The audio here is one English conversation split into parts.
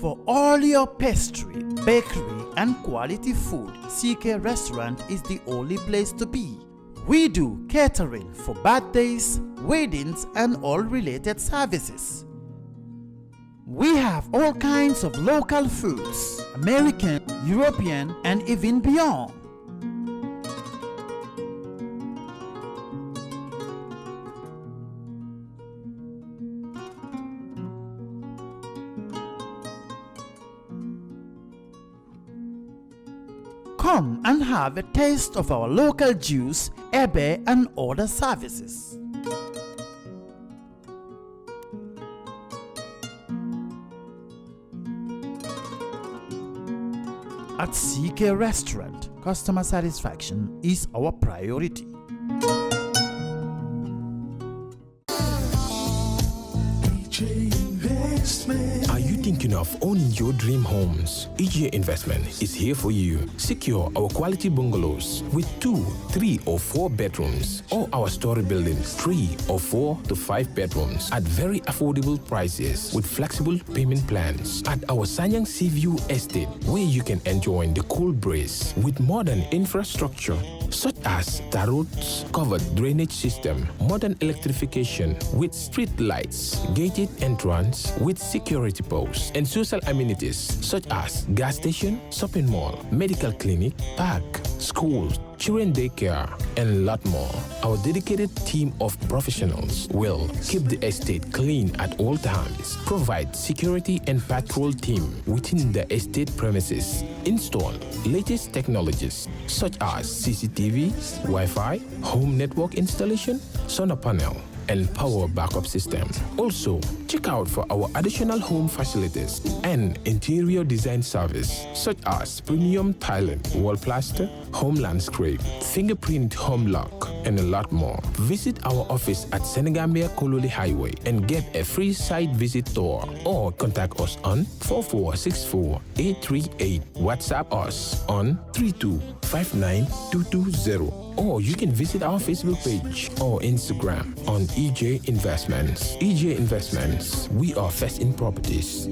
For all your pastry, bakery, and quality food, CK Restaurant is the only place to be. We do catering for birthdays, weddings, and all related services. We have all kinds of local foods, American, European, and even beyond. Come and have a taste of our local juice, ebe, and other services. At CK Restaurant, customer satisfaction is our priority. Are you thinking of owning your dream homes? EJ Investment is here for you. Secure our quality bungalows with 2, 3, or 4 bedrooms, or our story buildings, 3 or 4 to 5 bedrooms at very affordable prices with flexible payment plans at our Sanyang Seaview Estate, where you can enjoy the cool breeze with modern infrastructure such as tar roads, covered drainage system, modern electrification with street lights, gated entrance with security posts, and social amenities such as gas station, shopping mall, medical clinic, park, schools, children daycare, and a lot more. Our dedicated team of professionals will keep the estate clean at all times, provide security and patrol team within the estate premises, install latest technologies such as CCTV, Wi-Fi, home network installation, solar panel, and power backup system. Also, check out for our additional home facilities and interior design service such as premium tiling, wall plaster, home landscape, fingerprint home lock, and a lot more. Visit our office at Senegambia Kololi Highway and get a free site visit tour, or contact us on 4464838. WhatsApp us on 3259220. Or you can visit our Facebook page or Instagram on EJ Investments. EJ Investments, we are first in properties.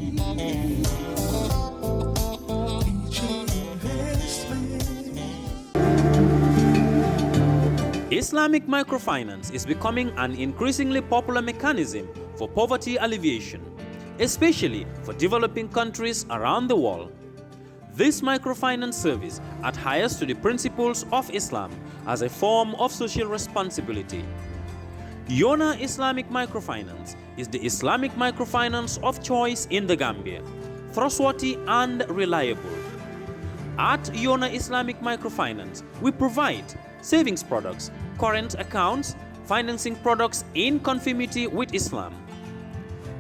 Islamic microfinance is becoming an increasingly popular mechanism for poverty alleviation, especially for developing countries around the world. This microfinance service adheres to the principles of Islam as a form of social responsibility. Yona Islamic Microfinance is the Islamic microfinance of choice in the Gambia, trustworthy and reliable. At Yona Islamic Microfinance, we provide savings products, current accounts, financing products in conformity with Islam.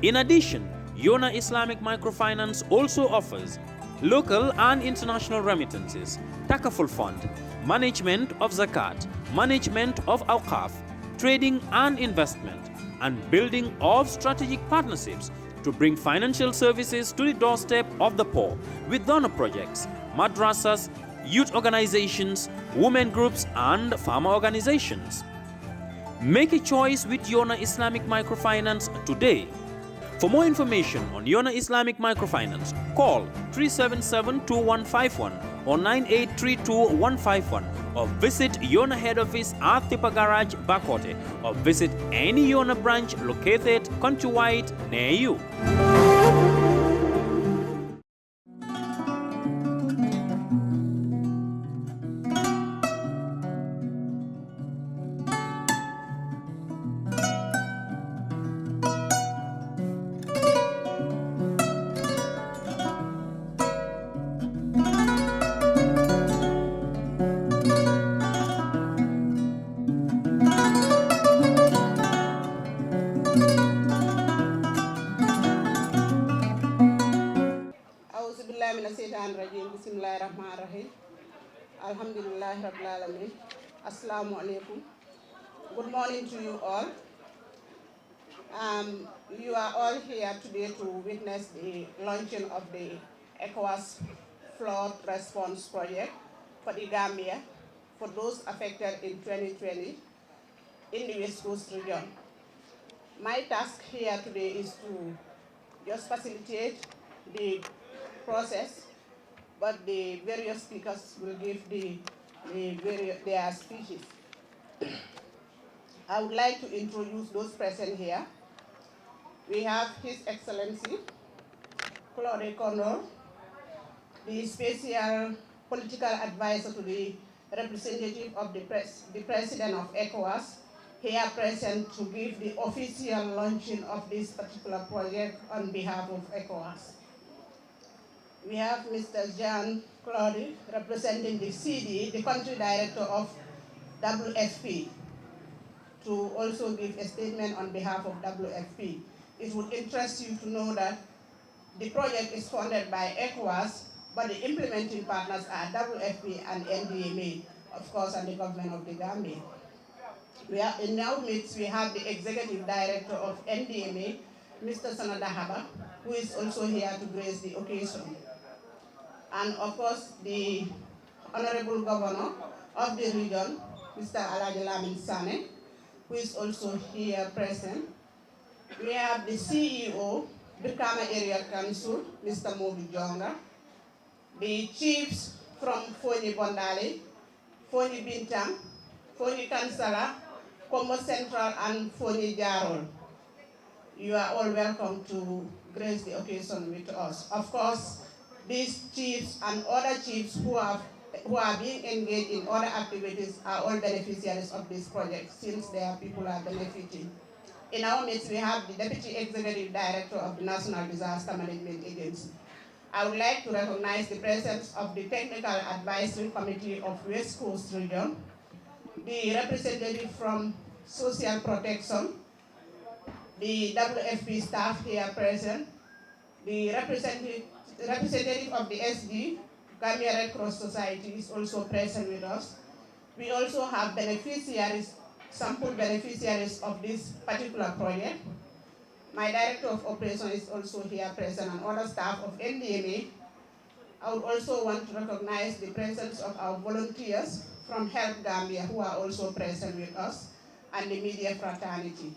In addition, Yona Islamic Microfinance also offers local and international remittances, takaful fund, management of zakat, management of awqaf, trading and investment, and building of strategic partnerships to bring financial services to the doorstep of the poor with donor projects, madrasas, youth organizations, women groups, and farmer organizations. Make a choice with Yona Islamic Microfinance today. For more information on Yona Islamic Microfinance, call 377-2151 or 9832-151, or visit Yona head office at Tipa Garage, Bakote, or visit any Yona branch located countrywide near you. Bismillahirrahmanirrahim. Alhamdulillah Rabbil Alamin. Assalamu alaikum. Good morning to you all. You are all here today to witness the launching of the ECOWAS flood response project for the Gambia for those affected in 2020 in the West Coast region. My task here today is to just facilitate the process, but the various speakers will give their speeches. I would like to introduce those present here. We have His Excellency Claude Condor, the special political advisor to the representative of the President of ECOWAS, here present to give the official launching of this particular project on behalf of ECOWAS. We have Mr. Jean Claude representing the CD, the country director of WFP, to also give a statement on behalf of WFP. It would interest you to know that the project is funded by ECOWAS, but the implementing partners are WFP and NDMA, of course, and the government of the Gambia. In our midst, we have the executive director of NDMA, Mr. Sanada Haba, who is also here to grace the occasion. And of course, the Honorable Governor of the region, Mr. Alaji Lamin Sane, who is also here present. We have the CEO, Brikama Area Council, Mr. Mobi Jonga, the chiefs from Foni Bondale, Foni Bintang, Foni Kansala, Combo Central, and Foni Jarol. You are all welcome to grace the occasion with us. Of course, these chiefs and other chiefs who are being engaged in other activities are all beneficiaries of this project, since their people are benefiting. In our midst, we have the Deputy Executive Director of the National Disaster Management Agency. I would like to recognize the presence of the Technical Advisory Committee of West Coast Region, the representative from Social Protection, the WFP staff here present, the representative of the SD, Gambia Red Cross Society, is also present with us. We also have beneficiaries, sample beneficiaries of this particular project. My Director of Operations is also here present, and other staff of NDMA. I would also want to recognize the presence of our volunteers from Help Gambia, who are also present with us, and the media fraternity,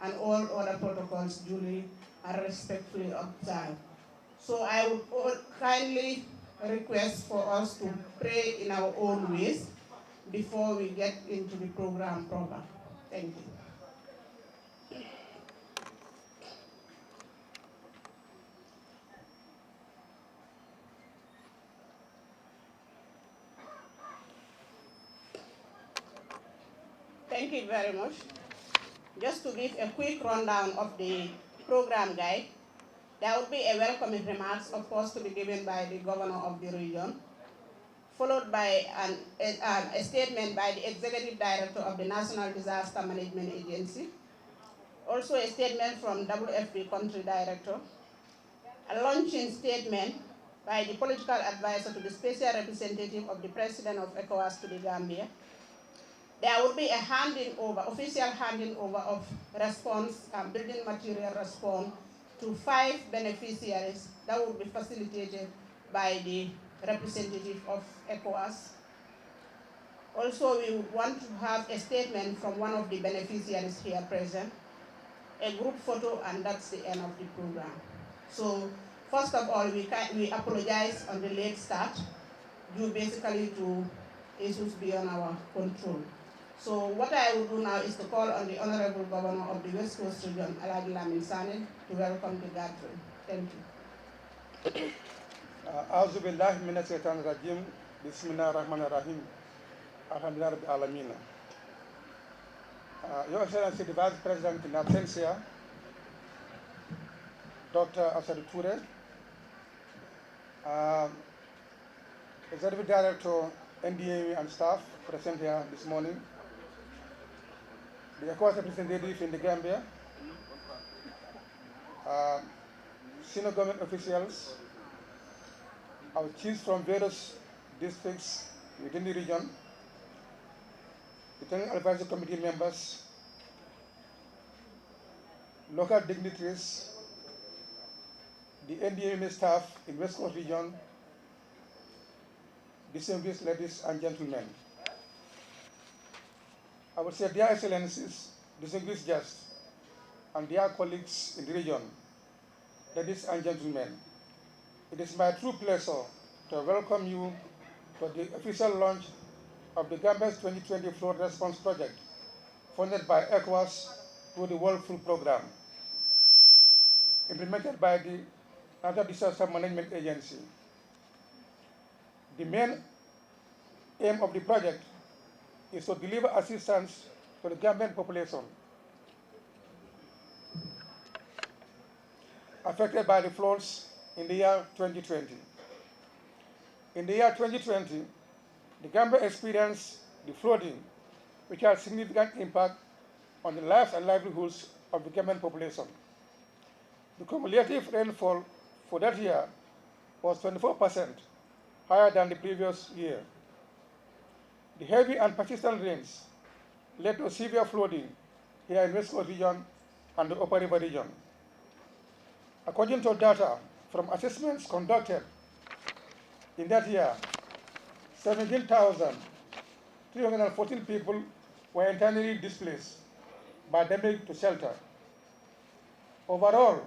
and all other protocols duly and respectfully observed. So I would kindly request for us to pray in our own ways before we get into the program proper. Thank you. Thank you very much. Just to give a quick rundown of the program guide, there would be a welcoming remarks, of course, to be given by the governor of the region, followed by a statement by the Executive Director of the National Disaster Management Agency, also a statement from WFP Country Director, a launching statement by the Political Advisor to the Special Representative of the President of ECOWAS to the Gambia. There will be a official handing over of response, building material response to 5 beneficiaries that will be facilitated by the representative of ECOWAS. Also, we would want to have a statement from one of the beneficiaries here present, a group photo, and that's the end of the program. So, first of all, we apologize on the late start, due basically to issues beyond our control. So what I will do now is to call on the Honorable Governor of the West Coast Region, Alaji Lamin Sane, to welcome the gathering. Thank you. أعوذ بالله من الشيطان الرجيم بسم الله الرحمن الرحيم الحمد لله رب العالمين. Your Excellency, the Vice President in absentia, Dr. Asadu Toure, Executive Director, NDA and staff present here this morning, the ECOWAS representative in the Gambia, senior government officials, our chiefs from various districts within the region, the Technical Advisory Committee members, local dignitaries, the NDMA staff in West Coast region, distinguished ladies and gentlemen. I would say, dear Excellencies, distinguished guests, and dear colleagues in the region, ladies and gentlemen, It is my true pleasure to welcome you to the official launch of the Gambia's 2020 Flood Response Project, funded by ECOWAS through the World Food Programme, implemented by the National Disaster Management Agency. The main aim of the project is to deliver assistance to the Gambian population affected by the floods in the year 2020. In the year 2020, the Gambia experienced the flooding, which had significant impact on the lives and livelihoods of the Gambian population. The cumulative rainfall for that year was 24% higher than the previous year. The heavy and persistent rains led to severe flooding here in West Coast region and the Upper River region. According to data from assessments conducted in that year, 17,314 people were internally displaced by damage to shelter. Overall,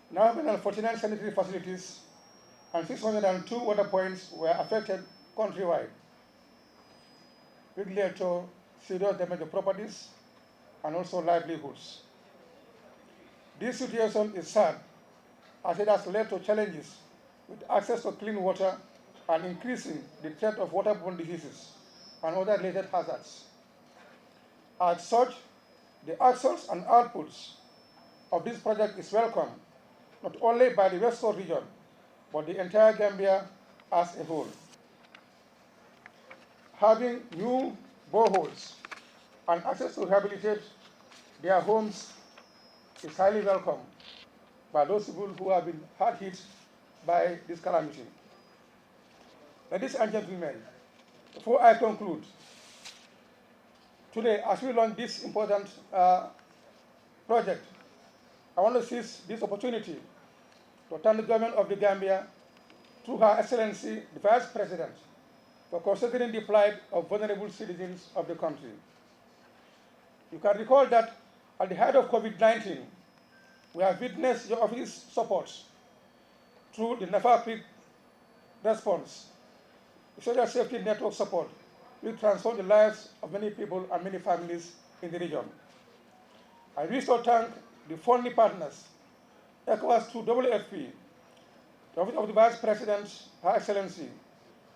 949 sanitary facilities and 602 water points were affected countrywide, which led to serious damage to properties and also livelihoods. This situation is sad, as it has led to challenges with access to clean water and increasing the threat of waterborne diseases and other related hazards. As such, the actions and outputs of this project is welcome, not only by the West Coast region, but the entire Gambia as a whole. Having new boreholes and access to rehabilitate their homes is highly welcome by those people who have been hard hit by this calamity. Ladies and gentlemen, before I conclude, today, as we launch this important project, I want to seize this opportunity to thank the government of the Gambia, through Her Excellency, the Vice President, for considering the plight of vulnerable citizens of the country. You can recall that at the height of COVID-19, we have witnessed your office's support through the Nafa Creek response, the social safety network support, will transform the lives of many people and many families in the region. I wish to thank the funding partners, ECOWAS through WFP, the Office of the Vice President, Her Excellency,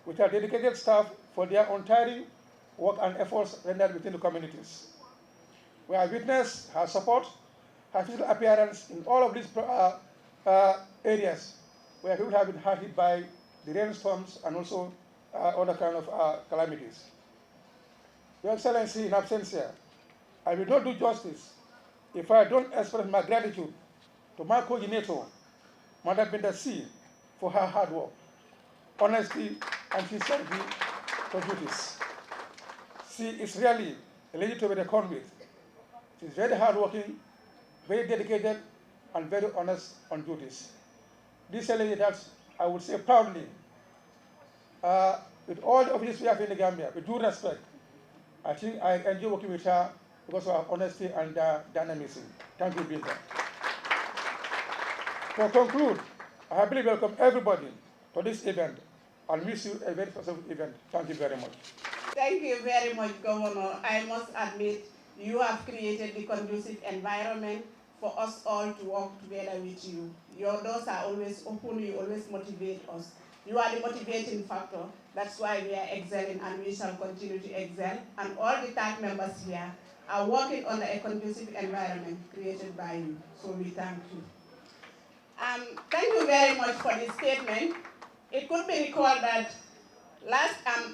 with her dedicated staff for their untiring work and efforts rendered within the communities. We have witnessed her support, her physical appearance in all of these areas where people have been hard hit by the rainstorms and also other kind of calamities. Your Excellency, in absentia, I will not do justice if I don't express my gratitude to my coordinator, Madam Binda C, for her hard work, honesty, and sincerity to duties. She is really a lady to be reckoned with. She is very hardworking, very dedicated, and very honest on duties. This is a lady that I would say proudly, with all the offices we have in the Gambia, with due respect, I think I enjoy working with her because of her honesty and dynamism. Thank you, Binda. To conclude, I happily welcome everybody to this event and wish you a very successful event. Thank you very much. Thank you very much, Governor. I must admit, you have created the conducive environment for us all to work together with you. Your doors are always open, you always motivate us. You are the motivating factor. That's why we are excelling and we shall continue to excel. And all the staff members here are working under a conducive environment created by you. So we thank you. Thank you very much for this statement. It could be recalled that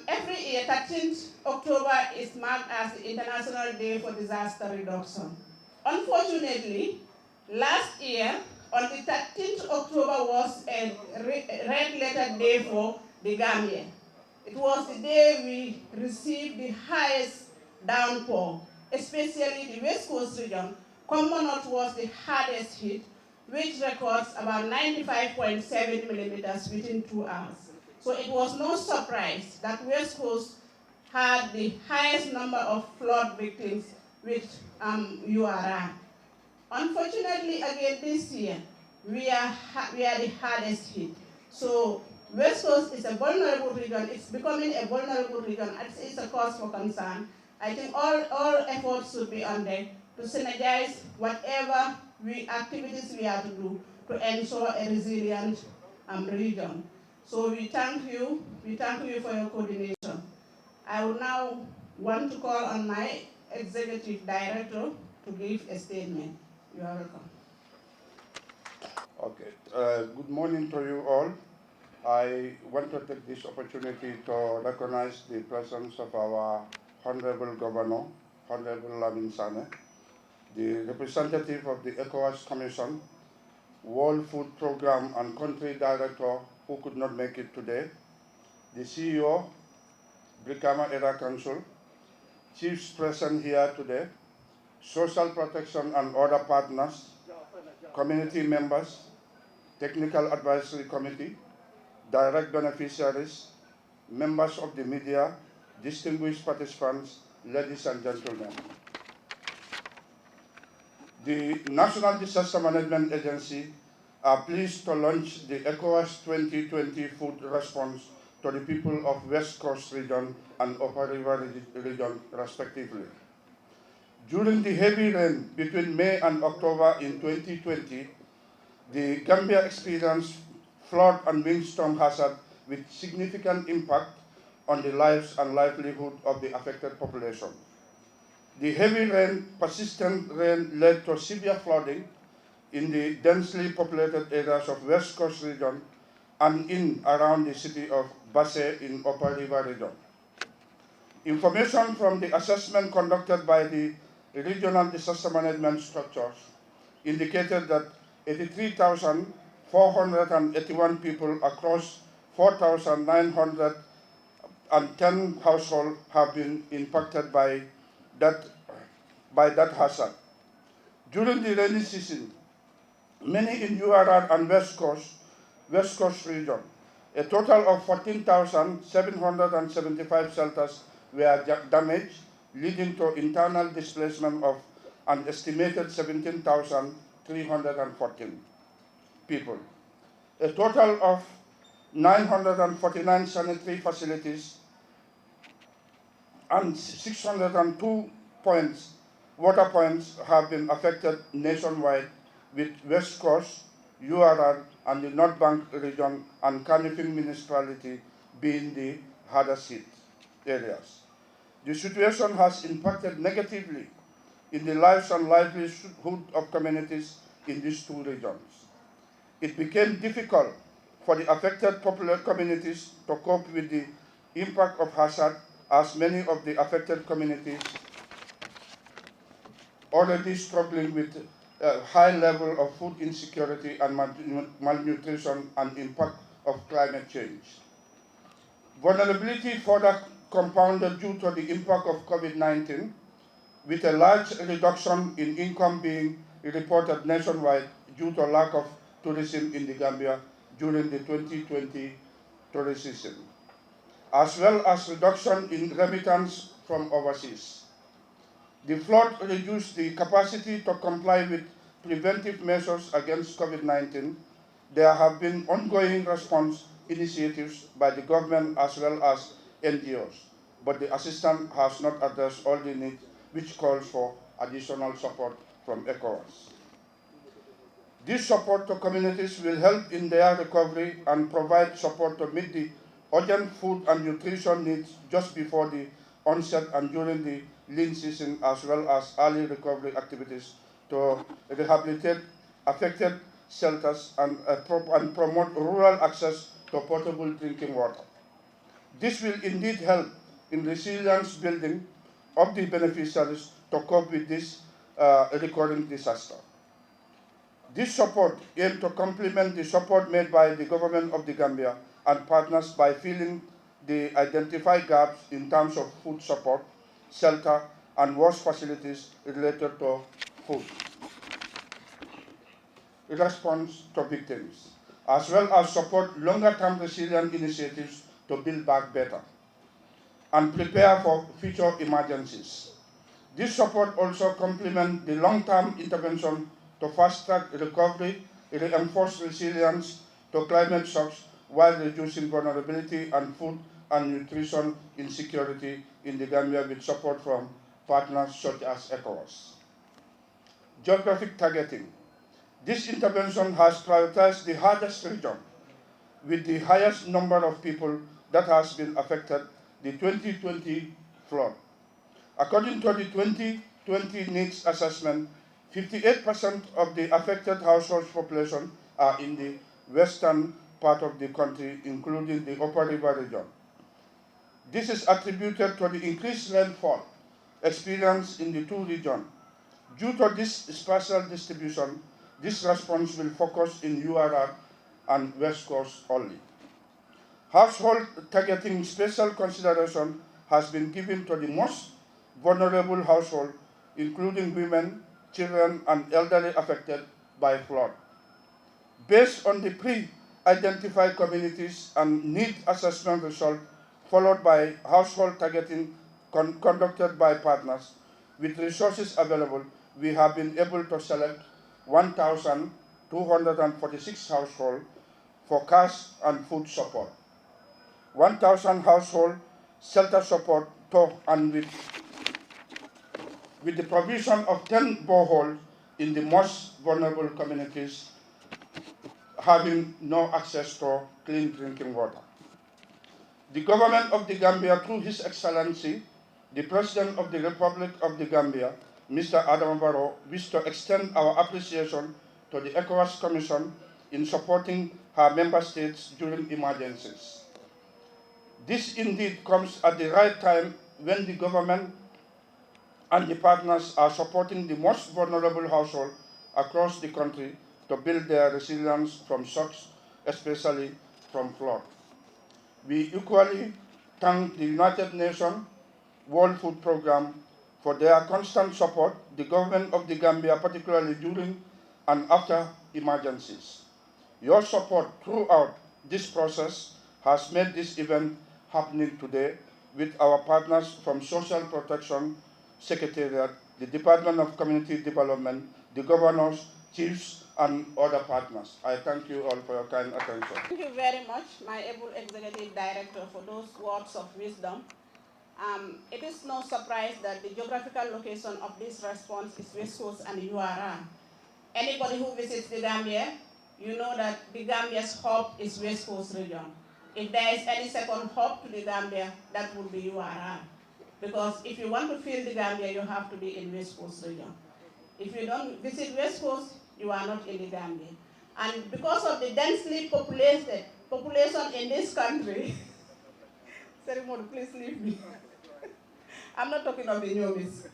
every year, 13th October is marked as the International Day for Disaster Reduction. Unfortunately, last year, on the 13th October was a red letter day for the Gambia. It was the day we received the highest downpour, especially the West Coast region. Commonwealth was the hardest hit, which records about 95.7 millimeters within 2 hours. So it was no surprise that West Coast had the highest number of flood victims with URI. Unfortunately, again this year, we are the hardest hit. So West Coast is a vulnerable region. It's becoming a vulnerable region. It's a cause for concern. I think all efforts should be on there to synergize whatever activities we have to do to ensure a resilient region. So we thank you for your coordination. I will now want to call on my executive director to give a statement. You are welcome. Okay. Good morning to you all. I want to take this opportunity to recognize the presence of our Honorable Governor, Honorable Lamin Sane, the representative of the ECOWAS Commission, World Food Program and Country Director who could not make it today, the CEO, Brikama Era Council, chiefs present here today, social protection and other partners, community members, Technical Advisory Committee, direct beneficiaries, members of the media, distinguished participants, ladies and gentlemen. The National Disaster Management Agency are pleased to launch the ECOWAS 2020 food response to the people of West Coast region and Upper River region respectively. During the heavy rain between May and October in 2020, the Gambia experienced flood and windstorm hazard with significant impact on the lives and livelihood of the affected population. The heavy rain, persistent rain led to severe flooding in the densely populated areas of West Coast region and in around the city of Basse in Upper River region. Information from the assessment conducted by the regional disaster management structures indicated that 83,481 people across 4,910 households have been impacted by that hazard. During the rainy season, many in URR and West Coast region, a total of 14,775 shelters were damaged, leading to internal displacement of an estimated 17,314 people. A total of 949 sanitary facilities and 602 water points have been affected nationwide, with West Coast, URR, and the North Bank region and Kanifing municipality being the hardest hit areas. The situation has impacted negatively in the lives and livelihood of communities in these two regions. It became difficult for the affected popular communities to cope with the impact of hazard, as many of the affected communities already struggling with a high level of food insecurity and malnutrition and impact of climate change. Vulnerability further compounded due to the impact of COVID-19, with a large reduction in income being reported nationwide due to lack of tourism in the Gambia during the 2020 tourist season, as well as reduction in remittance from overseas. The flood reduced the capacity to comply with preventive measures against COVID-19. There have been ongoing response initiatives by the government as well as NGOs, but the assistance has not addressed all the needs, which calls for additional support from ECOWAS. This support to communities will help in their recovery and provide support to meet the urgent food and nutrition needs just before the onset and during the lean season, as well as early recovery activities to rehabilitate affected shelters and promote rural access to potable drinking water. This will indeed help in resilience building of the beneficiaries to cope with this recurring disaster. This support aims to complement the support made by the government of the Gambia and partners by filling the identified gaps in terms of food support, shelter, and wash facilities related to food response to victims, as well as support longer-term resilient initiatives to build back better and prepare for future emergencies. This support also complements the long-term intervention to fast-track recovery reinforce resilience to climate shocks while reducing vulnerability and food and nutrition insecurity in the Gambia with support from partners such as ECOWAS. Geographic targeting. This intervention has prioritized the hardest region with the highest number of people that has been affected, the 2020 flood. According to the 2020 needs assessment, 58% of the affected households population are in the western part of the country, including the Upper River region. This is attributed to the increased rainfall experienced in the two regions. Due to this spatial distribution, this response will focus in URR and West Coast only. Household targeting special consideration has been given to the most vulnerable households, including women, children, and elderly affected by flood. Based on the pre-identified communities and need assessment result, followed by household targeting conducted by partners, with resources available, we have been able to select 1,246 households for cash and food support, 1,000 household shelter support and with the provision of 10 boreholes in the most vulnerable communities having no access to clean drinking water. The government of the Gambia, through His Excellency, the President of the Republic of the Gambia, Mr. Adam Barrow, wish to extend our appreciation to the ECOWAS Commission in supporting her member states during emergencies. This indeed comes at the right time when the government and the partners are supporting the most vulnerable households across the country to build their resilience from shocks, especially from flood. We equally thank the United Nations World Food Programme for their constant support, the government of the Gambia, particularly during and after emergencies. Your support throughout this process has made this event happening today with our partners from Social Protection Secretariat, the Department of Community Development, the governors, chiefs, and other partners. I thank you all for your kind attention. Thank you very much, my able Executive Director, for those words of wisdom. It is no surprise that the geographical location of this response is West Coast and URR. Anybody who visits the Gambia, you know that the Gambia's hub is West Coast region. If there is any second hub to the Gambia, that would be URR. Because if you want to feel the Gambia, you have to be in West Coast region. If you don't visit West Coast, you are not in the Gambia. And because of the densely population in this country, Serimodu, please leave me. I'm not talking of the Nyomis.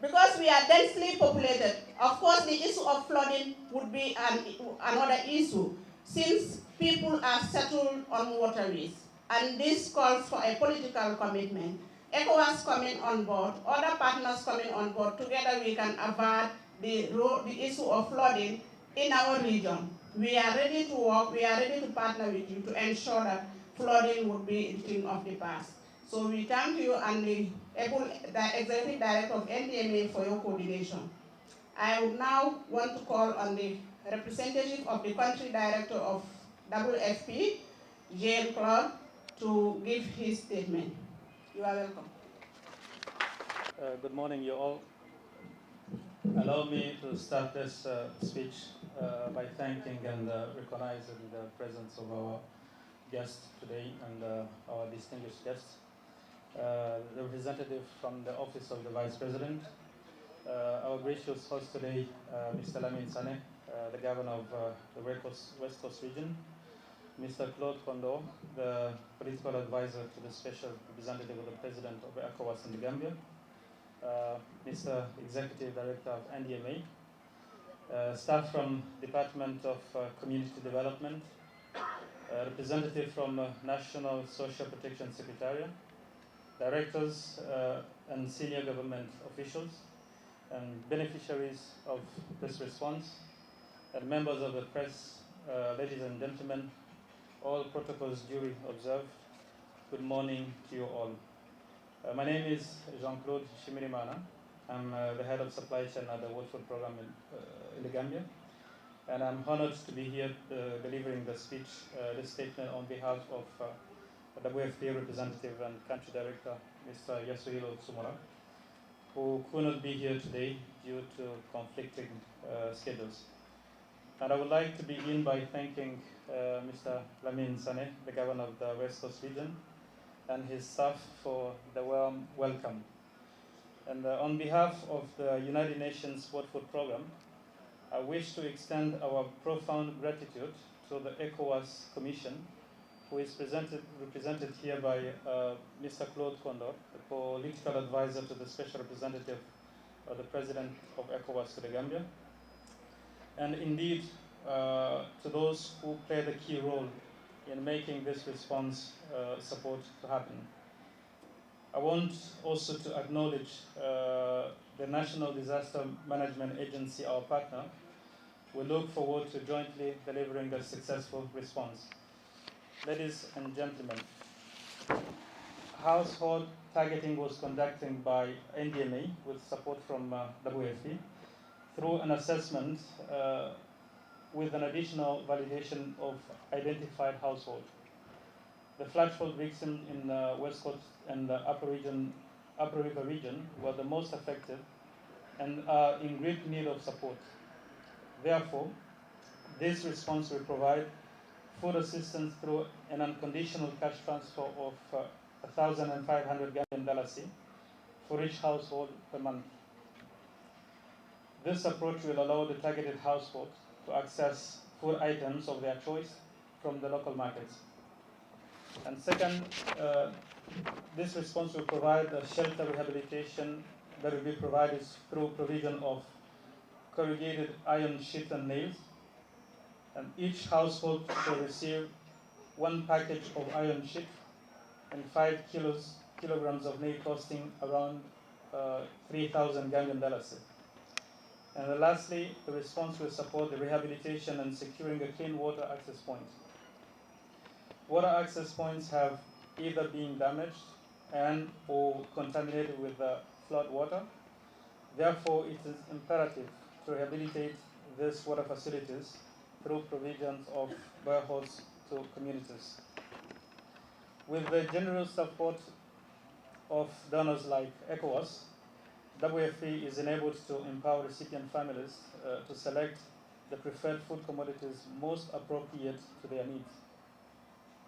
Because we are densely populated, of course the issue of flooding would be another issue, since people are settled on waterways. And this calls for a political commitment. ECOWAS coming on board, other partners coming on board, together we can avert the issue of flooding in our region. We are ready to work, we are ready to partner with you to ensure that flooding would be a thing of the past. So we thank you and the Executive Director of NDMA for your coordination. I would now want to call on the representative of the Country Director of WFP, Jean-Claude, to give his statement. You are welcome. Good morning, you all. Allow me to start this speech by thanking and recognizing the presence of our guests today and our distinguished guests. The representative from the Office of the Vice President, our gracious host today, Mr. Lamin Sane, the Governor of the West Coast region, Mr. Claude Kondo, the Political Advisor to the Special Representative of the President of ECOWAS in the Gambia, Mr. Executive Director of NDMA, staff from Department of Community Development, representative from National Social Protection Secretariat, directors and senior government officials, and beneficiaries of this response, and members of the press, ladies and gentlemen, all protocols duly observed. Good morning to you all. My name is Jean-Claude Shimirimana. I'm the head of supply chain at the World Food Programme in the Gambia. And I'm honored to be here delivering the speech, this statement on behalf of the WFP representative and country director, Mr. Yasuhiro Tsumura, who could not be here today due to conflicting schedules. And I would like to begin by thanking Mr. Lamin Sane, the governor of the West Coast region, and his staff for the warm welcome. And on behalf of the United Nations World Food Programme, I wish to extend our profound gratitude to the ECOWAS Commission, who is represented here by Mr. Claude Condor, the political advisor to the Special Representative of the President of ECOWAS to the Gambia, and indeed to those who played a key role in making this response support to happen. I want also to acknowledge the National Disaster Management Agency, our partner. We look forward to jointly delivering a successful response. Ladies and gentlemen, household targeting was conducted by NDMA with support from WFP through an assessment with an additional validation of identified households. The flash flood victims in the West Coast and the Upper River region were the most affected and are in great need of support. Therefore, this response will provide food assistance through an unconditional cash transfer of 1,500 Gambian dollars for each household per month. This approach will allow the targeted household to access food items of their choice from the local markets. And second, this response will provide a shelter rehabilitation that will be provided through provision of corrugated iron sheet and nails. And each household will receive 1 package of iron sheet and 5 kilograms of nail costing around 3,000 Gambian dollars. And lastly, the response will support the rehabilitation and securing a clean water access point. Water access points have either been damaged and or contaminated with flood water. Therefore, it is imperative to rehabilitate these water facilities through provisions of boreholes to communities. With the generous support of donors like ECOWAS, WFP is enabled to empower recipient families to select the preferred food commodities most appropriate to their needs.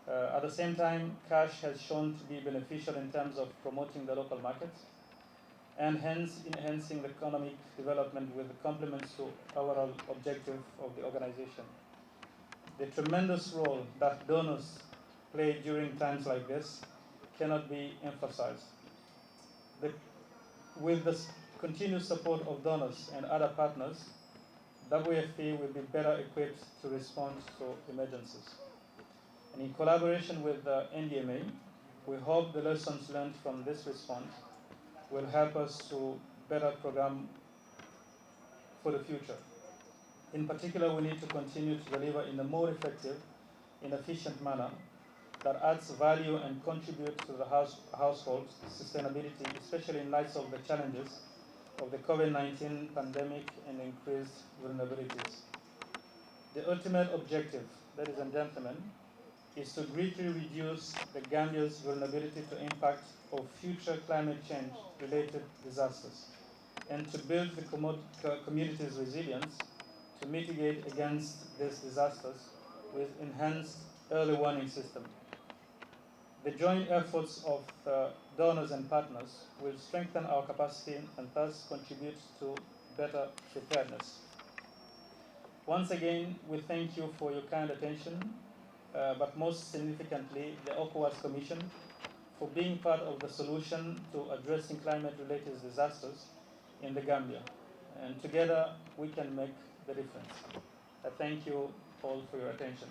At the same time, cash has shown to be beneficial in terms of promoting the local markets and hence enhancing the economic development with the complements to overall objective of the organization. The tremendous role that donors play during times like this cannot be emphasized. With the continued support of donors and other partners, WFP will be better equipped to respond to emergencies. And in collaboration with the NDMA, we hope the lessons learned from this response will help us to better program for the future. In particular, we need to continue to deliver in a more effective and efficient manner that adds value and contributes to the household's sustainability, especially in light of the challenges of the COVID-19 pandemic and increased vulnerabilities. The ultimate objective, ladies and gentlemen, is to greatly reduce the Gambia's vulnerability to impact of future climate change related disasters and to build the community's resilience to mitigate against these disasters with enhanced early warning system. The joint efforts of donors and partners will strengthen our capacity and thus contribute to better preparedness. Once again, we thank you for your kind attention, but most significantly, the ECOWAS Commission for being part of the solution to addressing climate-related disasters in the Gambia. And together, we can make the difference. I thank you all for your attention.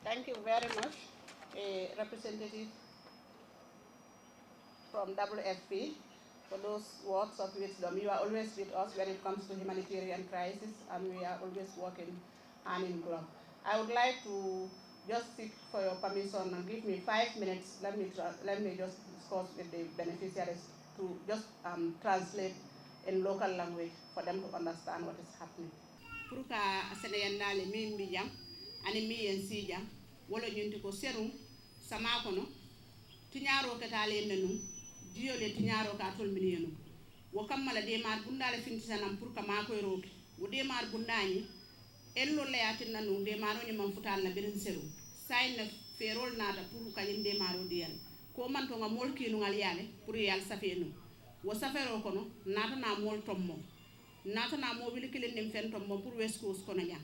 Thank you very much, a representative from WFP, for those words of wisdom. You are always with us when it comes to humanitarian crisis, and we are always working hand in glove. I would like to just seek for your permission and give me 5 minutes. Let me just discuss with the beneficiaries to just translate in local language for them to understand what is happening. Puruka asene yandale min bijam ani mi en sijam wala nyunti ko serum sama kono tinyaro ketale menum dio le tinyaro ka tol miniyenu wo kammala de mar bundale fintisanam pour ka mako roki wo de mar bundani ello le yatinna no de maro ni man futal na birin serum sayna ferol nata pour ka yinde maro dial ko man to nga molki no ngal yale pour yal safenu wo safero kono nata na mol tommo nata na mo wili kilen nim fen tommo pour west coast kono nya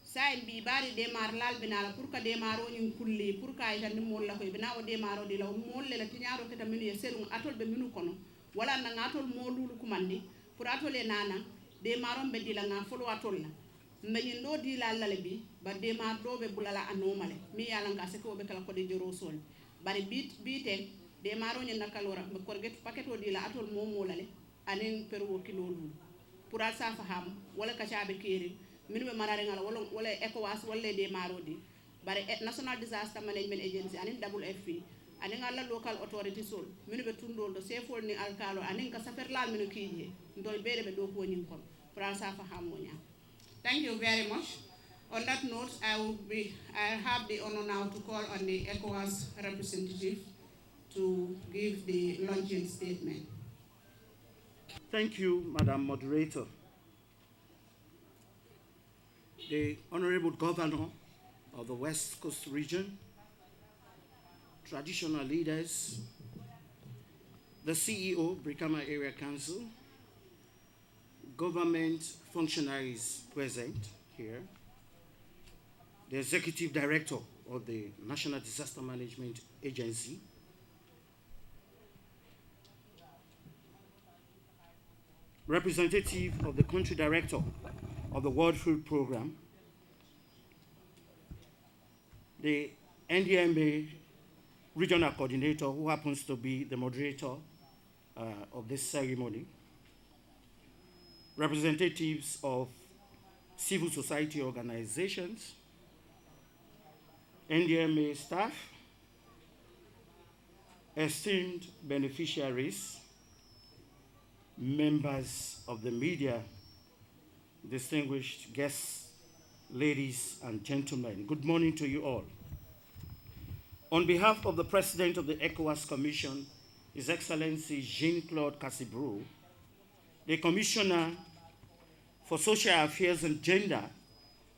say bi bari de mar lal binala pour ka de maro ni kulli pour ka ita ni mol la ko bina o de maro de law mol le la tinyaro keta minu ye serum atol be minu kono wala na ngatol mo lulu kumandi pour atole nana de maro be dila nga folo atol la mbayin do di la lale bi ba de mar do be bulala anomale mi yala nga se ko be kala ko de joro sol bari bite de maro ni nakalora be korget paqueto di la atol mo molale anen perwo kilolu pour al sa faham wala ka chabe kiri min be marare ngala wala ECOWAS wala de maro di bari National Disaster Management Agency anen WFP anen alla local authority sol min be tundo do sefol ni alkalo anen ka safer lal min kije ndol bede be do ko nyin kon pour al sa faham wonya. Thank you very much. On that note, I have the honor now to call on the ECOWAS representative to give the launching statement. Thank you, Madam Moderator. The Honorable Governor of the West Coast region, traditional leaders, the CEO, Brikama Area Council, government functionaries present here, the Executive Director of the National Disaster Management Agency, representative of the Country Director of the World Food Programme, the NDMA Regional Coordinator, who happens to be the moderator of this ceremony, representatives of civil society organizations, NDMA staff, esteemed beneficiaries, members of the media, distinguished guests, ladies and gentlemen, good morning to you all. On behalf of the President of the ECOWAS Commission, His Excellency Jean-Claude Cassibrou, the Commissioner for Social Affairs and Gender,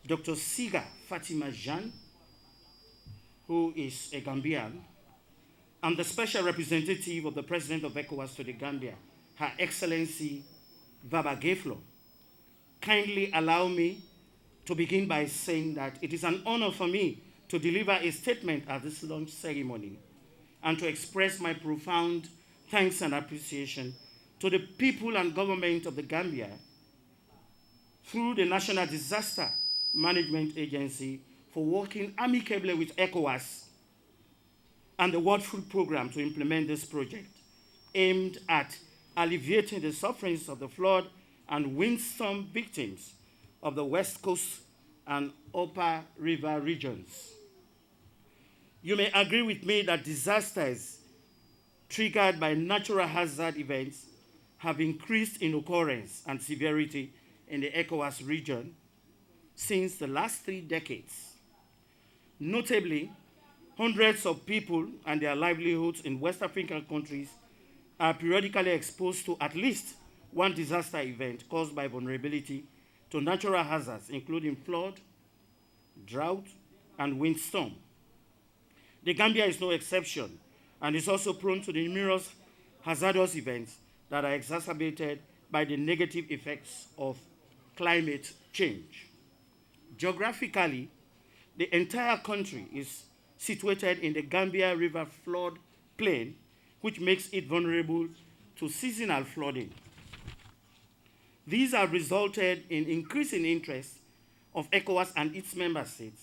Dr. Siga Fatima Jean, who is a Gambian, and the Special Representative of the President of ECOWAS to the Gambia, Her Excellency Baba Geflo, kindly allow me to begin by saying that it is an honor for me to deliver a statement at this launch ceremony and to express my profound thanks and appreciation to the people and government of the Gambia through the National Disaster Management Agency for working amicably with ECOWAS and the World Food Programme to implement this project aimed at alleviating the sufferings of the flood and windstorm victims of the West Coast and Upper River regions. You may agree with me that disasters triggered by natural hazard events have increased in occurrence and severity in the ECOWAS region since the last 3 decades. Notably, hundreds of people and their livelihoods in West African countries are periodically exposed to at least one disaster event caused by vulnerability to natural hazards, including flood, drought, and windstorm. The Gambia is no exception and is also prone to the numerous hazardous events that are exacerbated by the negative effects of climate change. Geographically, the entire country is situated in the Gambia River flood plain, which makes it vulnerable to seasonal flooding. These have resulted in increasing interest of ECOWAS and its member states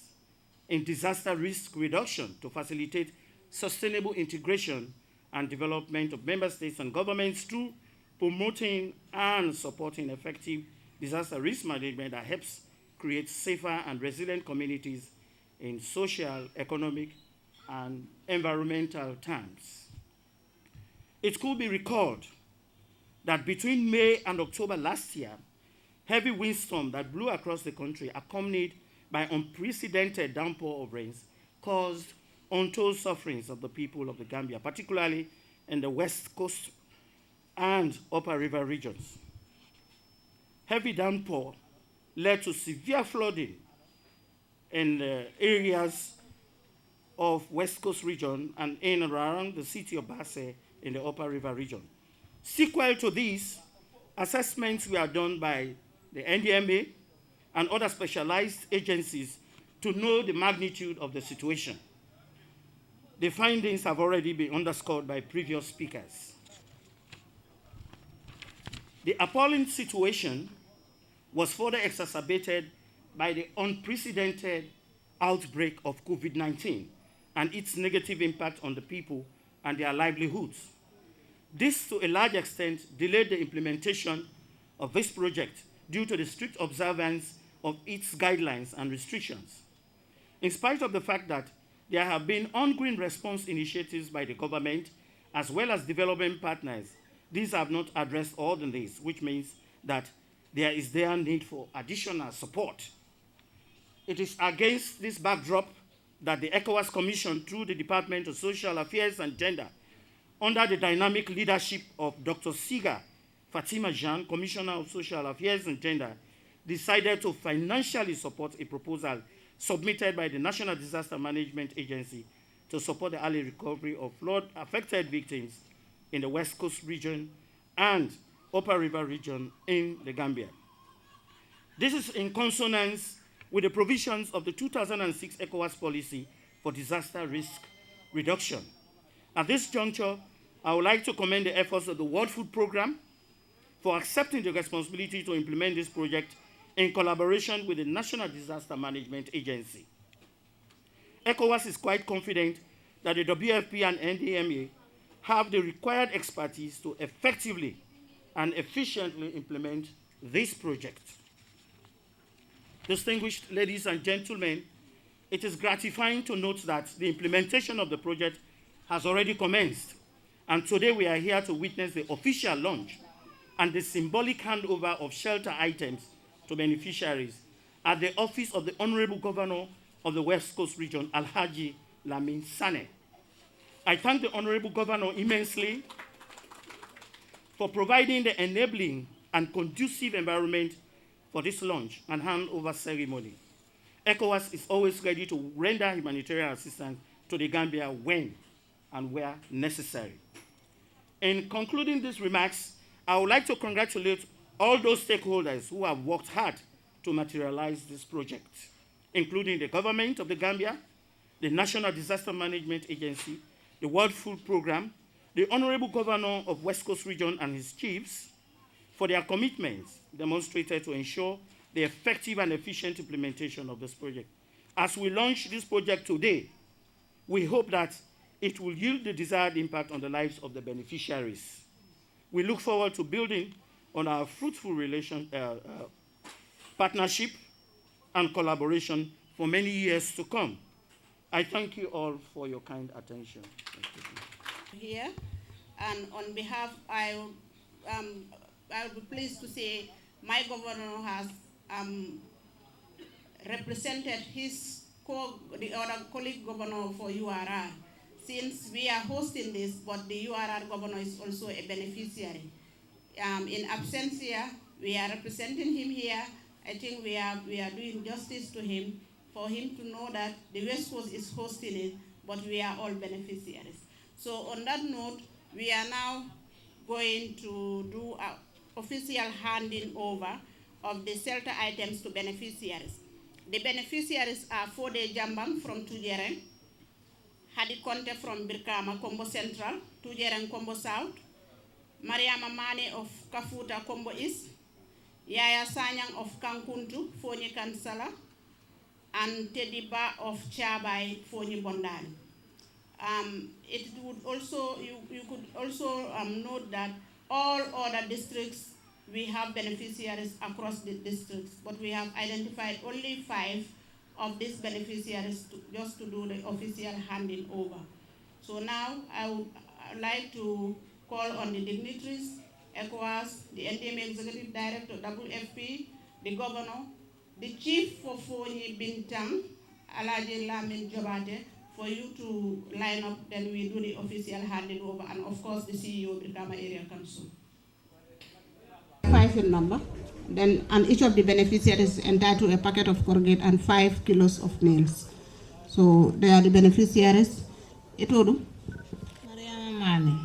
in disaster risk reduction to facilitate sustainable integration and development of member states and governments through promoting and supporting effective disaster risk management that helps create safer and resilient communities in social, economic, and environmental terms. It could be recalled that between May and October last year, heavy windstorm that blew across the country, accompanied by unprecedented downpour of rains, caused untold sufferings of the people of the Gambia, particularly in the West Coast and Upper River regions. Heavy downpour led to severe flooding in areas of West Coast region and in and around the city of Basse in the Upper River region. Sequel to these, assessments were done by the NDMA and other specialized agencies to know the magnitude of the situation. The findings have already been underscored by previous speakers. The appalling situation was further exacerbated by the unprecedented outbreak of COVID-19 and its negative impact on the people and their livelihoods. This, to a large extent, delayed the implementation of this project due to the strict observance of its guidelines and restrictions. In spite of the fact that there have been ongoing response initiatives by the government as well as development partners, these have not addressed all the needs, which means that there is their need for additional support. It is against this backdrop that the ECOWAS Commission, through the Department of Social Affairs and Gender, under the dynamic leadership of Dr. Siga Fatima Jean, Commissioner of Social Affairs and Gender, decided to financially support a proposal submitted by the National Disaster Management Agency to support the early recovery of flood-affected victims in the West Coast region and Upper River region in the Gambia. This is in consonance with the provisions of the 2006 ECOWAS policy for disaster risk reduction. At this juncture, I would like to commend the efforts of the World Food Programme for accepting the responsibility to implement this project in collaboration with the National Disaster Management Agency. ECOWAS is quite confident that the WFP and NDMA have the required expertise to effectively and efficiently implement this project. Distinguished ladies and gentlemen, it is gratifying to note that the implementation of the project has already commenced, and today we are here to witness the official launch and the symbolic handover of shelter items to beneficiaries at the office of the Honorable Governor of the West Coast region, Alhaji Lamin Sane. I thank the Honorable Governor immensely for providing the enabling and conducive environment for this launch and handover ceremony. ECOWAS is always ready to render humanitarian assistance to the Gambia when and where necessary. In concluding these remarks, I would like to congratulate all those stakeholders who have worked hard to materialize this project, including the government of the Gambia, the National Disaster Management Agency, the World Food Programme, the Honorable Governor of West Coast Region and his chiefs, for their commitments demonstrated to ensure the effective and efficient implementation of this project. As we launch this project today, we hope that it will yield the desired impact on the lives of the beneficiaries. We look forward to building on our fruitful partnership and collaboration for many years to come. I thank you all for your kind attention. Here, and on behalf, I'll be pleased to say my governor has represented the other colleague governor for URR. Since we are hosting this, but the URR governor is also a beneficiary. In absentia, we are representing him here. I think we are doing justice to him, for him to know that the West Coast is hosting it, but we are all beneficiaries. So on that note, we are now going to do an official handing over of the shelter items to beneficiaries. The beneficiaries are Fode Jambang from Tujereng, Hadi Conte from Birkama, Combo Central, Tujereng, Combo South, Mariama Mane of Kafuta, Combo East, Yaya Sanyang of Kankuntu, Fonyi Kansala, and Tediba of Chabai, Fonyi Bondani. It would also, you could also note that all other districts, we have beneficiaries across the districts, but we have identified only 5 of these beneficiaries just to do the official handing over. So now I would like to call on the dignitaries, ECOWAS, the NDM Executive Director, WFP, the Governor, the Chief for Foni Bintang, Alaji Lamin Jobate, for you to line up, then we do the official handing over, and of course the CEO of the Brikama Area Council. 5 in number, then, and each of the beneficiaries is entitled to a packet of corrugate and 5 kilos of nails. So they are the beneficiaries. Itodu? Mariama Mane.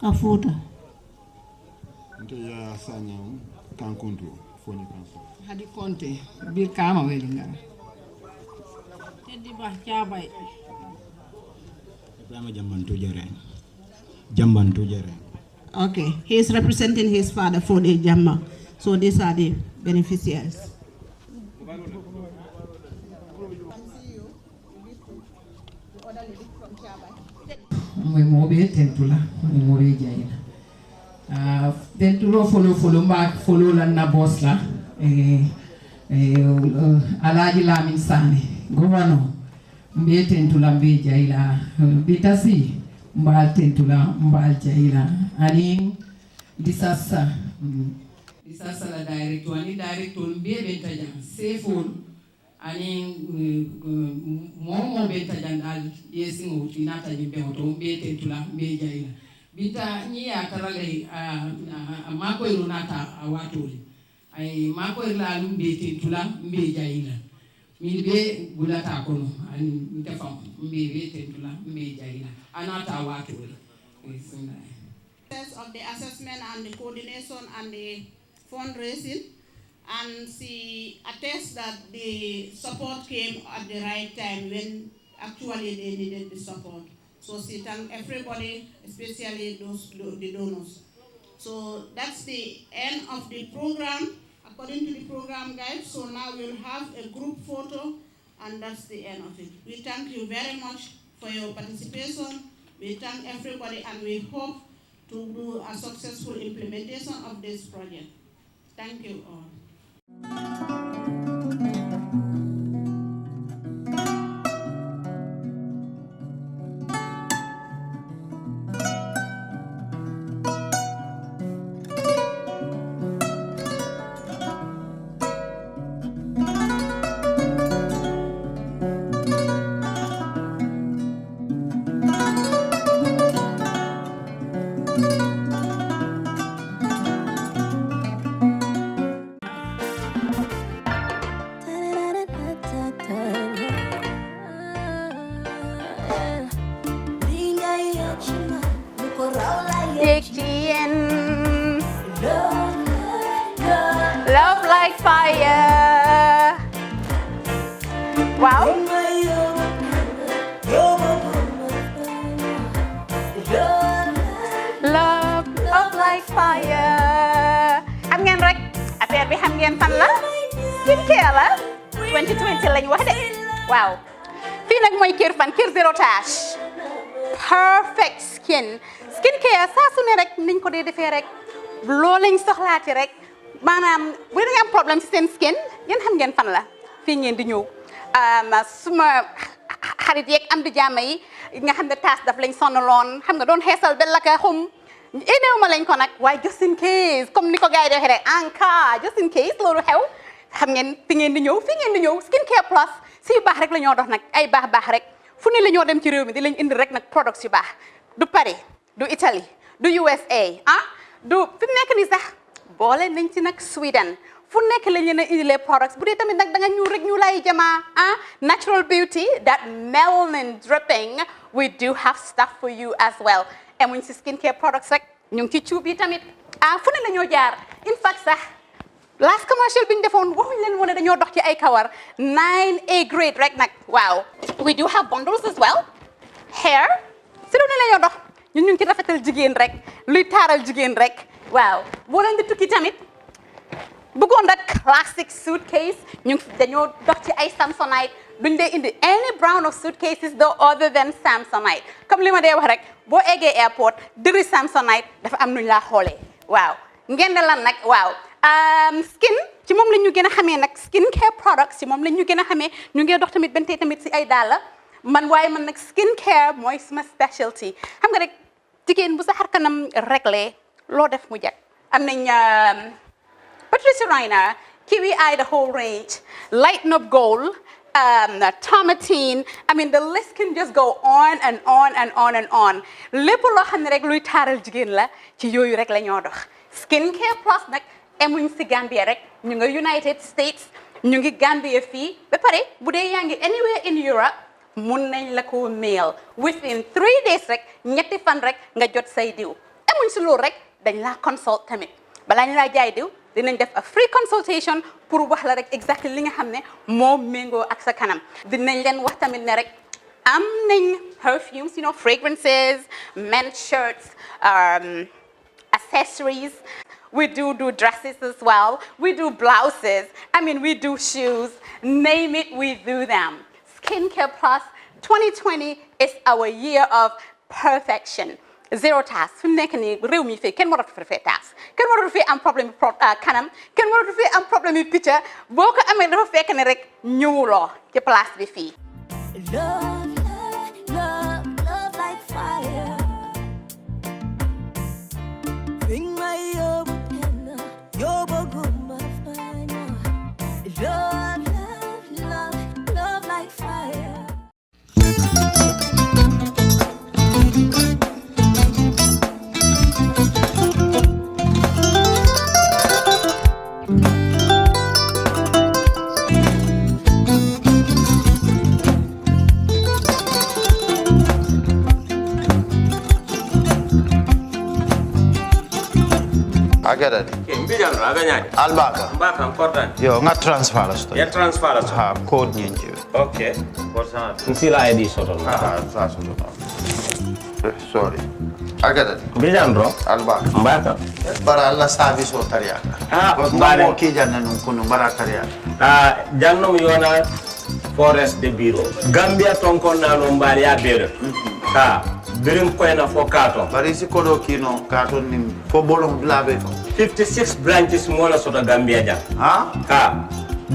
Afuta. Ya sanyam kankuntu foni kanso. Hadi konte bir kama welingara. Teddi ba chabay. Ibrahima Jambantu Jere. Okay, he is representing his father for the Jamma. So these are the beneficiaries. Moy mobe tentula, mobe jayina. Tentulo follow back follow la na boss la. Alaji Lamin Sane, governor. Mbe tentula mbe jayila. Bitasi mbal tentula mbal jayila. Ani disasa la director ani director mbe bentajan sefon ani momo bentajan al yesingo tinata nyimbe hoto mbe tentula mbe jayila. Bita nyi akarale mako irunata awatoli ay mako irla lumbe tentula mbe jayila mi be gulata kono ani ndefam mbe be tentula mbe jayila anata awatoli Of the assessment and the coordination and the fundraising, and she attests that the support came at the right time when actually they needed the support. So she thanked everybody, especially the donors. So that's the end of the program, according to the program guide. So now we'll have a group photo, and that's the end of it. We thank you very much for your participation. We thank everybody, and we hope to do a successful implementation of this project. Thank you all. Love like fire. Wow. Love like fire. Xam ngeen rek affaire bi xam ngeen fan la? Skincare la. 2020 lañ wax de. Waaw. Fii nag mooy Kerr fan Kerr zero tache. Perfect skin. Skincare saa su ne rek niñ ko dee defee rek loo lañ soxlaati rek maanaam bu ngeen am problème ci seen skin yéen xam ngeen fan la fii ngeen di ñëw suma xarit yeeg am di jàmm yi nga xam ne taas daf lañ sonaloon xam nga doon xeesal ba la ka xum éneew ma lañ ko nag waaye just in case comme ni ko gars yi defee rek en cas just in case loolu xew xam ngeen fi ngeen di ñëw Skincare Plus si yu baax rek la ñoo dox nag ay baax rek fu ne la ñoo dem ci réew mi di lañ indi rek nag products yu baax du Paris du Italie du USA du fi mu nekk nii sax boole nañ ci nag Sweden fu nekk lañ leen a indilee products bu dee tamit nag da nga ñuul rek ñu lay jamaa natural beauty that melanin dripping we do have stuff for you as well emuñ si skincare products rek ñu ngi ci cuub yi tamit fu ne la ñoo jaar in fact sax last commercial bi ñu defoon waxuñ leen woon ne dañoo dox ci ay kawar 9A grade rek nag waaw we do have bundles as well hair si lu ne la ñoo dox ñun ñu ngi ci rafetal jigéen rek luy taaral jigéen rek waaw boo leen di tukki tamit bëggoon rek classic suitcase ñu dañoo dox ci ay Samsonite duñ dee indi any brand of suitcases though other than Samsonite comme li ma dee wax rek boo eggee airport dëri Samsonite dafa am nuñ laa xoolee waaw ngeen ne lan nag waaw skin ci moom la ñu gën a xamee nag skincare products ci moom la ñu gën a xamee ñu ngi dox tamit bentee tamit si ay dàlla man waaye man nag skincare mooy suma specialty xam nga rek jigéen bu sa xar kanam réglé loo def mu jag am nañ Patricia Reiner Kiwi Eye the whole range Lighten Up Gold Tomatine I mean the list can just go on and on and on and on lépp loo xam ne rek luy taaral jigéen la ci yooyu rek la ñoo dox Skincare Plus nag emuñ si Gambia rek ñu nga United States ñu ngi Gambia fii ba pare bu dee yaa ngi anywhere in Europe mun nañ la ko mail within 3 days rek ñetti fan rek nga jot say diw emuñ si loolu rek dañ laa consult tamit balaa ñu laa jaay diw dinañ def a free consultation pour wax la rek exactly li nga xam ne moo méngoo ak sa kanam dinañ leen wax tamit ne rek am nañ perfumes you know fragrances men's shirts accessories we do dresses as well we do blouses I mean we do shoes name it we do them Skincare Plus 2020 is our year of perfection zero task fi mu nekk nii réew mi fii kenn waratu fi task kenn waratu fi am problème kanam kenn waratu fi am problème picture boo ko amee dafa fekk ne rek ñëwuloo ci place bi fii love like fire bring my yobo gumba fire love like fire Agada mbijan ro aga nyaade albaka mbaka important yo nga transfer la sto ya transfer la ha code nyinji okay porsan nsila id soto ha sa soto sorry agada mbijan ro albaka mbaka bara alla service o tariya mbare ki janna nun kunu bara tariya jannom yona forest de bureau Gambia tonkon na no mbari ya bere birim koyna fo katon bari si kodo kino katon ni fo bolon blabe 56 branches mola sota Gambia jam ha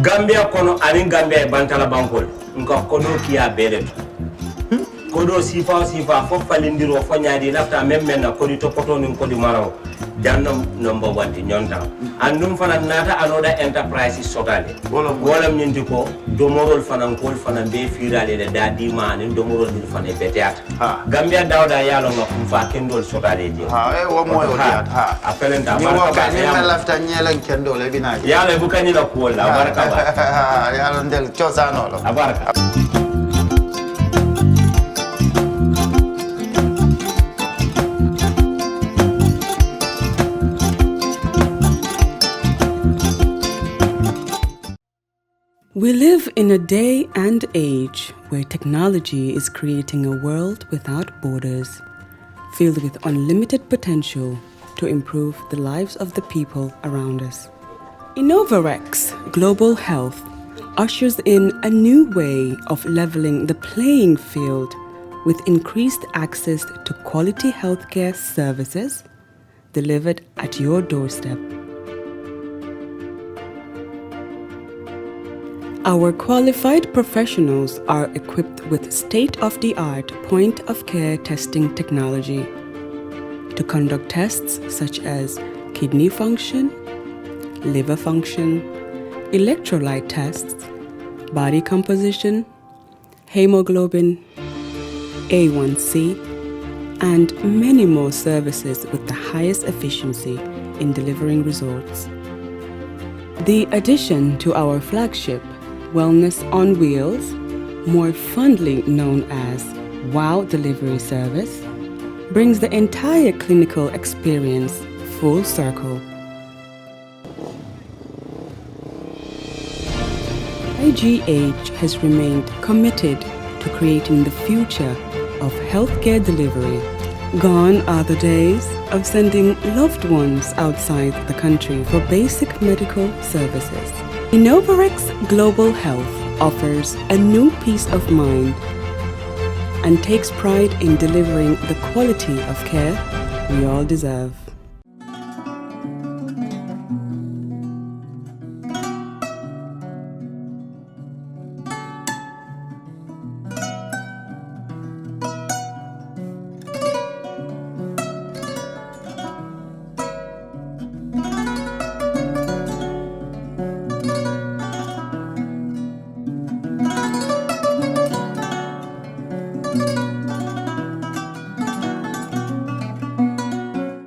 Gambia kono ani Gambia bantala bankol nko kodo kiya bere kodo sifa fo falindiro fo nyaadi lafta même na kodi to poto ni kodi maraw jannam number 1 di nyonta andum fana nata anoda enterprise sotale wolam nyindi ko domorol fana kol fana be firale de dadi mani domorol ni fana be teat Gambia dawda yalo ngam fa kendol sotale je wo moy o diat apelenta baraka ni lafta nyelen kendol e binaji yalo bu kanyi la ko la baraka ba yalo ndel ciosano lo baraka We live in a day and age where technology is creating a world without borders, filled with unlimited potential to improve the lives of the people around us. Innovarex Global Health ushers in a new way of leveling the playing field with increased access to quality healthcare services delivered at your doorstep. Our qualified professionals are equipped with state-of-the-art point-of-care testing technology to conduct tests such as kidney function, liver function, electrolyte tests, body composition, hemoglobin, A1C, and many more services with the highest efficiency in delivering results. The addition to our flagship Wellness on Wheels, more fondly known as WOW Delivery Service, brings the entire clinical experience full circle. IGH has remained committed to creating the future of healthcare delivery. Gone are the days of sending loved ones outside the country for basic medical services. Innovarex Global Health offers a new peace of mind and takes pride in delivering the quality of care we all deserve.